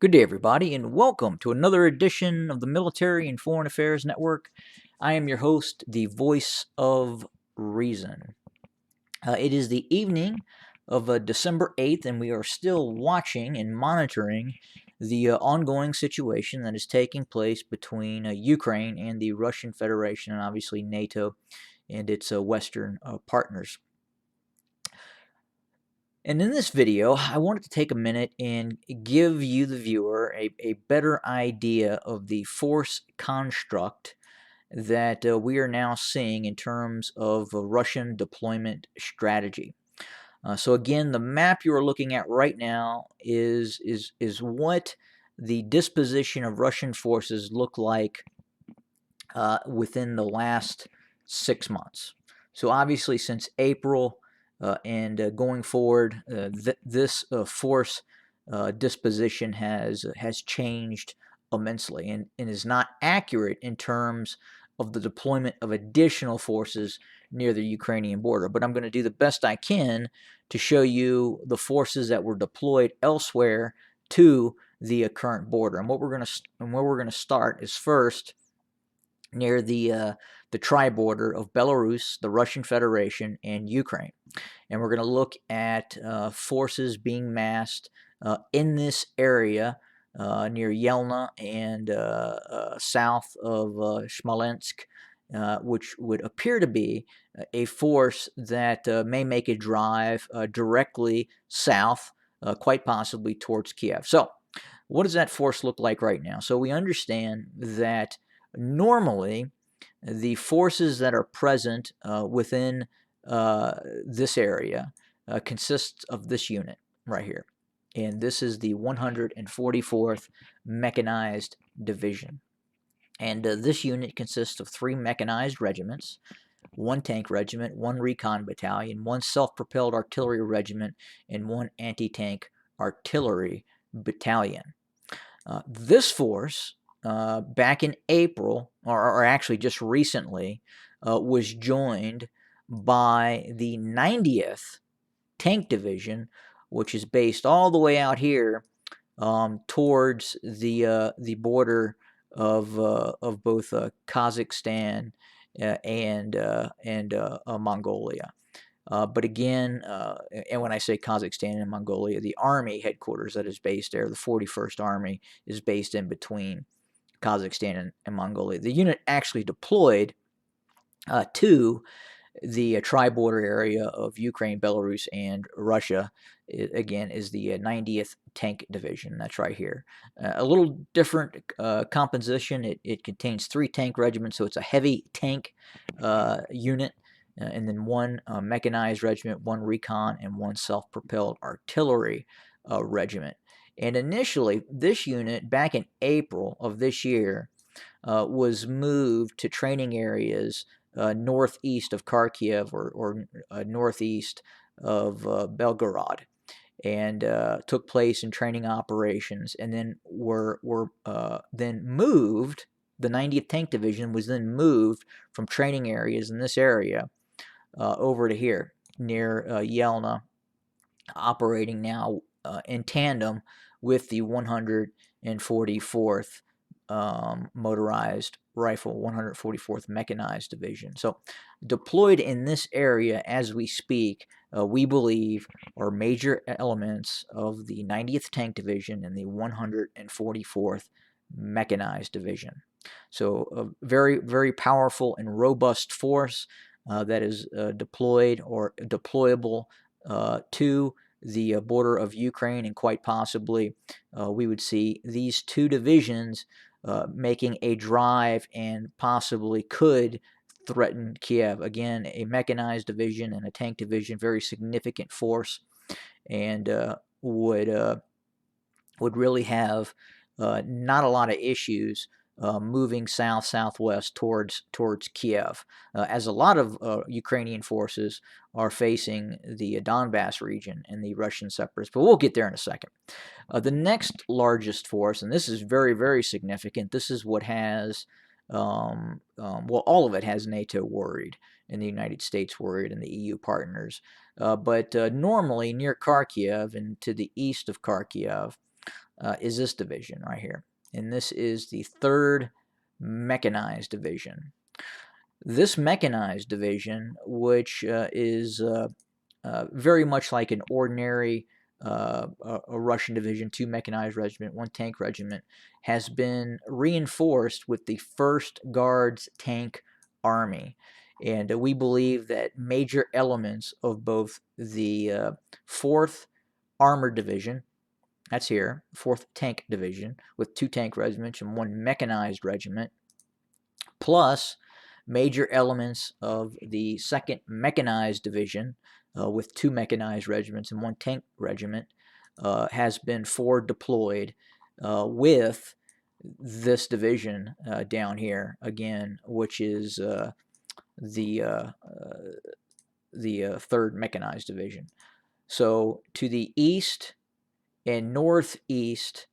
Good day, everybody, and welcome to another edition of the Military and Foreign Affairs Network. I am your host, the voice of reason. It is the evening of December 8th, and we are still watching and monitoring the ongoing situation that is taking place between Ukraine and the Russian Federation, and obviously NATO and its Western partners. And in this video, I wanted to take a minute and give you, the viewer, a better idea of the force construct that we are now seeing in terms of Russian deployment strategy. So again, the map you are looking at right now is what the disposition of Russian forces look like within the last 6 months. So obviously since April and going forward, this force disposition has changed immensely and is not accurate in terms of the deployment of additional forces near the Ukrainian border. But I'm going to do the best I can to show you the forces that were deployed elsewhere to the current border. And where we're going to start is first near the tri-border of Belarus, the Russian Federation, and Ukraine. And we're going to look at forces being massed in this area near Yelna and south of Smolensk, which would appear to be a force that may make a drive directly south, quite possibly towards Kiev. So, what does that force look like right now? So we understand that normally the forces that are present within this area consists of this unit right here. And this is the 144th Mechanized Division. And this unit consists of 3 mechanized regiments, 1 tank regiment, 1 recon battalion, 1 self-propelled artillery regiment, and 1 anti-tank artillery battalion. This force, back in April, or actually just recently, was joined by the 90th Tank Division, which is based all the way out here towards the border of both Kazakhstan and Mongolia. But again, and when I say Kazakhstan and Mongolia, the army headquarters that is based there, the 41st Army, is based in between Kazakhstan and Mongolia. The unit actually deployed to the tri-border area of Ukraine, Belarus, and Russia, again, is the 90th Tank Division. That's right here. A little different composition. It contains 3 tank regiments, so it's a heavy tank unit, and then 1 mechanized regiment, 1 recon, and 1 self-propelled artillery regiment. And initially, this unit, back in April of this year, was moved to training areas northeast of Kharkiv or northeast of Belgorod, and took place in training operations, and then were then moved. The 90th Tank Division was then moved from training areas in this area over to here near Yelna, operating now in tandem with the 144th motorized rifle, 144th Mechanized Division. So deployed in this area as we speak, we believe are major elements of the 90th Tank Division and the 144th Mechanized Division. So a very, very powerful and robust force that is deployed or deployable to the border of Ukraine, and quite possibly we would see these 2 divisions making a drive and possibly could threaten Kiev. Again, a mechanized division and a tank division, very significant force, and would really have not a lot of issues moving southwest towards Kiev, as a lot of Ukrainian forces are facing the Donbass region and the Russian separatists. But we'll get there in a second. The next largest force, and this is very, very significant, this is what has, well, all of it has NATO worried, and the United States worried, and the EU partners. But normally near Kharkiv and to the east of Kharkiv, is this division right here. And this is the 3rd Mechanized Division. This Mechanized Division, which is very much like an ordinary a Russian division, 2 mechanized regiment, 1 tank regiment, has been reinforced with the 1st Guards Tank Army. And we believe that major elements of both the 4th Armored Division, that's here, 4th Tank Division, with 2 tank regiments and 1 mechanized regiment, plus major elements of the 2nd Mechanized Division, with 2 mechanized regiments and 1 tank regiment, has been forward deployed with this division down here again, which is the 3rd Mechanized Division. So to the east and northeast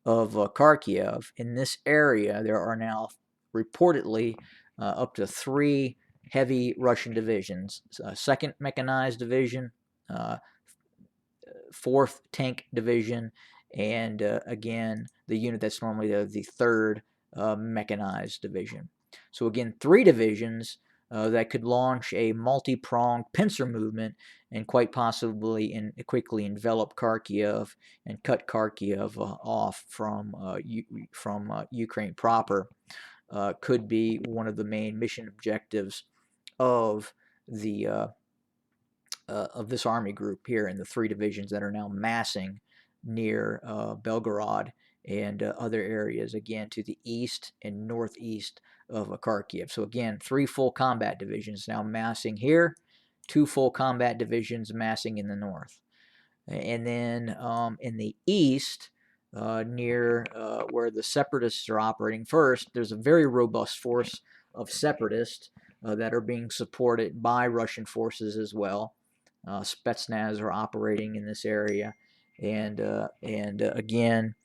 of Kharkiv, in this area, there are now reportedly up to 3 heavy Russian divisions: 2nd Mechanized Division, 4th Tank Division, and again, the unit that's normally the 3rd Mechanized Division. So again, 3 divisions that could launch a multi-pronged pincer movement and quite possibly quickly envelop Kharkiv and cut Kharkiv off from Ukraine proper. Could be one of the main mission objectives of the of this army group here in the 3 divisions that are now massing near Belgorod and other areas, again, to the east and northeast of Kharkiv. So again, 3 full combat divisions now massing here, 2 full combat divisions massing in the north. And then in the east, near where the separatists are operating first, there's a very robust force of separatists that are being supported by Russian forces as well. Spetsnaz are operating in this area, and again,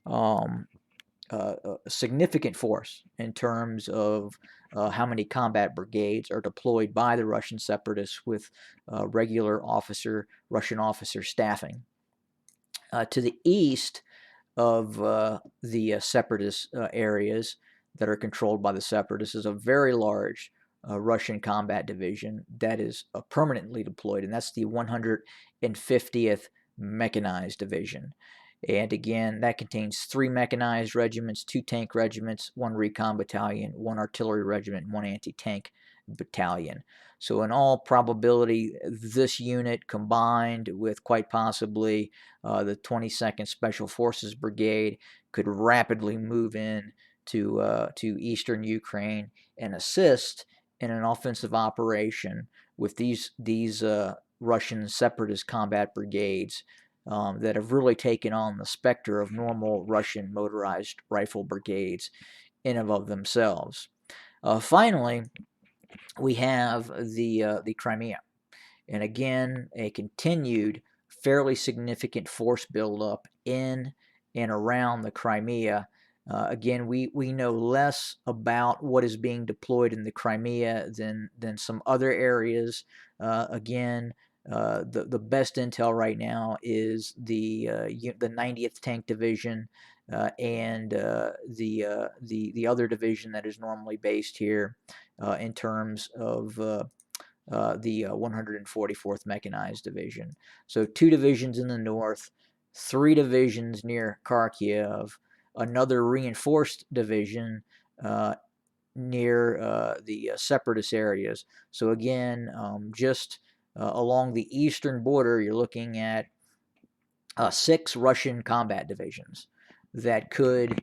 a significant force in terms of how many combat brigades are deployed by the Russian separatists with regular Russian officer staffing. To the east of the separatist areas that are controlled by the separatists is a very large Russian combat division that is permanently deployed, and that's the 150th Mechanized Division. And again, that contains 3 mechanized regiments, 2 tank regiments, 1 recon battalion, 1 artillery regiment, and 1 anti-tank battalion. So in all probability, this unit combined with quite possibly the 22nd Special Forces Brigade could rapidly move in to eastern Ukraine and assist in an offensive operation with these Russian separatist combat brigades that have really taken on the specter of normal Russian motorized rifle brigades in and of themselves. Finally, we have the Crimea, and again, a continued fairly significant force buildup in and around the Crimea. Again, we know less about what is being deployed in the Crimea than some other areas. Again, the best intel right now is the 90th Tank Division and the other division that is normally based here in terms of the 144th Mechanized Division. So 2 divisions in the north, 3 divisions near Kharkiv, another reinforced division near the separatist areas. So again, just along the eastern border, you're looking at 6 Russian combat divisions that could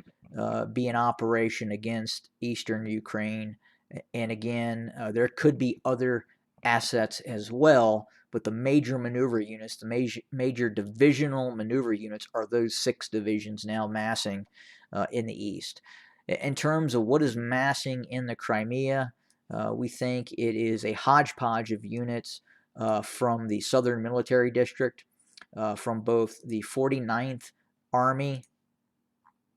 be in operation against eastern Ukraine. And again, there could be other assets as well, but the major maneuver units, the major divisional maneuver units, are those 6 divisions now massing in the east. In terms of what is massing in the Crimea, we think it is a hodgepodge of units from the Southern Military District, from both the 49th Army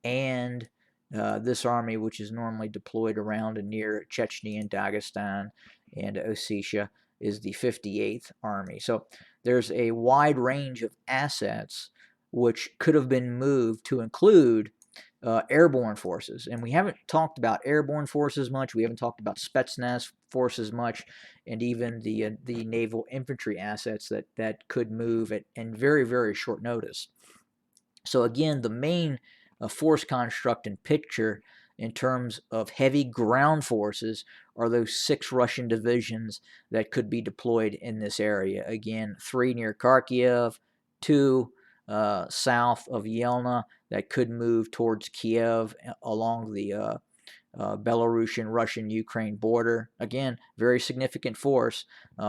and this army, which is normally deployed around and near Chechnya and Dagestan and Ossetia, is the 58th Army. So there's a wide range of assets which could have been moved to include airborne forces. And we haven't talked about airborne forces much. We haven't talked about Spetsnaz forces much, and even the naval infantry assets that could move at in very, very short notice. So again, the main force construct and picture in terms of heavy ground forces are those 6 Russian divisions that could be deployed in this area. Again, 3 near Kharkiv, 2 south of Yelna that could move towards Kiev along the Belarusian, Russian, Ukraine border. Again, very significant force,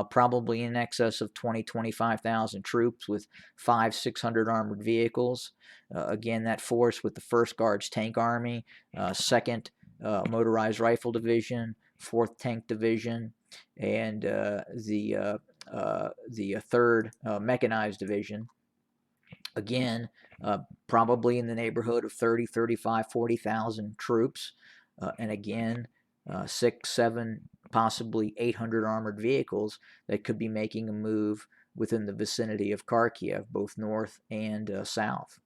probably in excess of 25,000 troops with 600 armored vehicles. Again, that force with the 1st Guards Tank Army, 2nd Motorized Rifle Division, 4th Tank Division, and the 3rd Mechanized Division. Again, probably in the neighborhood of 30, 35, 40,000 troops. And again, 6, 7, possibly 800 armored vehicles that could be making a move within the vicinity of Kharkiv, both north and south.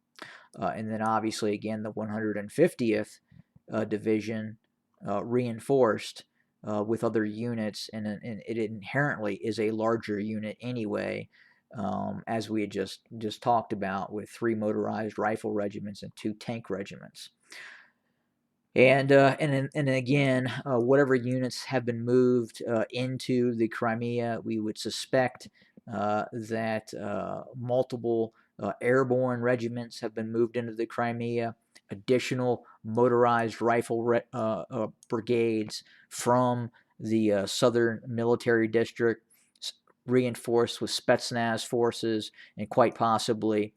And then obviously, again, the 150th Division reinforced with other units, and it inherently is a larger unit anyway, as we had just talked about, with 3 motorized rifle regiments and 2 tank regiments. And again, whatever units have been moved into the Crimea, we would suspect that multiple airborne regiments have been moved into the Crimea, additional motorized rifle brigades from the Southern Military District, reinforced with Spetsnaz forces, and quite possibly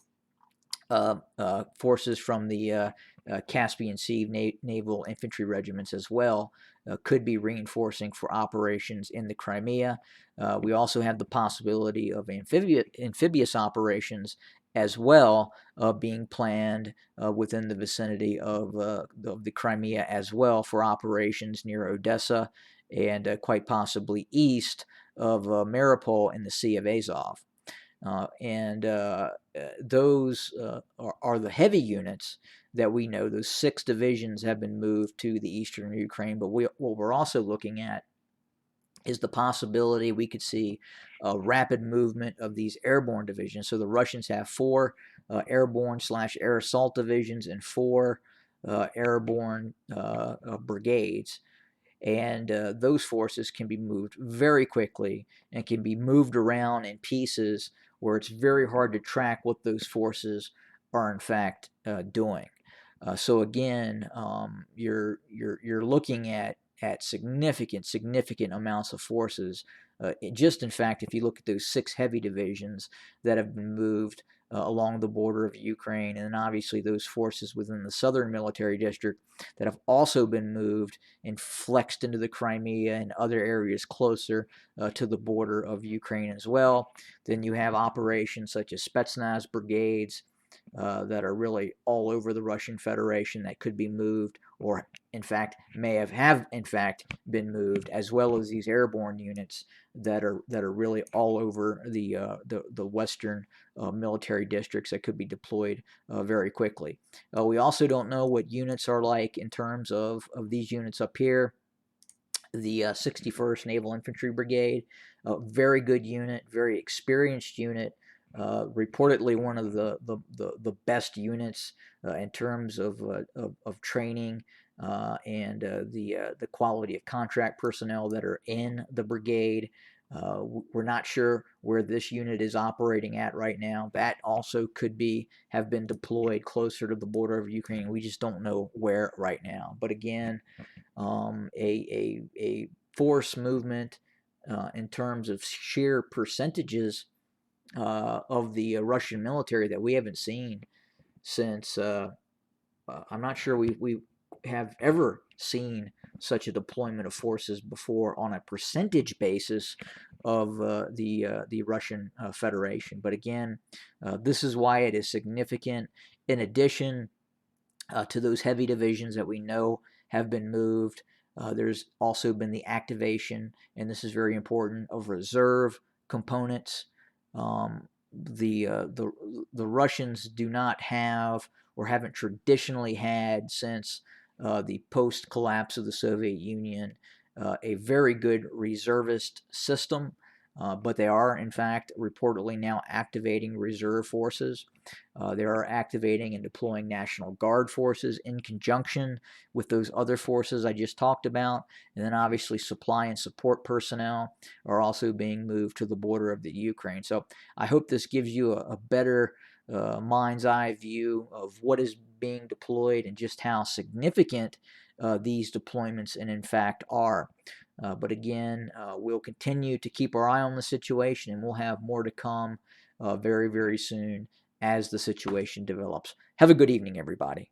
forces from the Caspian Sea naval infantry regiments as well could be reinforcing for operations in the Crimea. We also have the possibility of amphibious operations as well being planned within the vicinity of the Crimea as well for operations near Odessa and quite possibly east of Mariupol in the Sea of Azov. Those are the heavy units that we know. Those 6 divisions have been moved to the eastern Ukraine, but what we're also looking at is the possibility we could see a rapid movement of these airborne divisions. So the Russians have 4 airborne/air assault divisions and 4 airborne brigades. And those forces can be moved very quickly and can be moved around in pieces where it's very hard to track what those forces are in fact doing. So again, you're looking at significant amounts of forces. Just in fact, if you look at those 6 heavy divisions that have been moved along the border of Ukraine, and then obviously those forces within the Southern Military District that have also been moved and flexed into the Crimea and other areas closer to the border of Ukraine as well. Then you have operations such as Spetsnaz brigades that are really all over the Russian Federation that could be moved, or in fact may have in fact been moved, as well as these airborne units that are really all over the western military districts that could be deployed very quickly. We also don't know what units are like in terms of these units up here. The 61st Naval Infantry Brigade, very good unit, very experienced unit, reportedly one of the best units in terms of training and the quality of contract personnel that are in the brigade. We're not sure where this unit is operating at right now. That also could have been deployed closer to the border of Ukraine. We just don't know where right now. But again, a force movement in terms of sheer percentages of the Russian military that we haven't seen since I'm not sure we have ever seen such a deployment of forces before on a percentage basis of the Russian Federation. But again, this is why it is significant. In addition to those heavy divisions that we know have been moved, there's also been the activation, and this is very important, of reserve components. the Russians do not have or haven't traditionally had since the post collapse of the Soviet Union a very good reservist system. But they are, in fact, reportedly now activating reserve forces. They are activating and deploying National Guard forces in conjunction with those other forces I just talked about. And then obviously supply and support personnel are also being moved to the border of the Ukraine. So I hope this gives you a better mind's eye view of what is being deployed and just how significant these deployments and in fact are. But again, we'll continue to keep our eye on the situation, and we'll have more to come very, very soon as the situation develops. Have a good evening, everybody.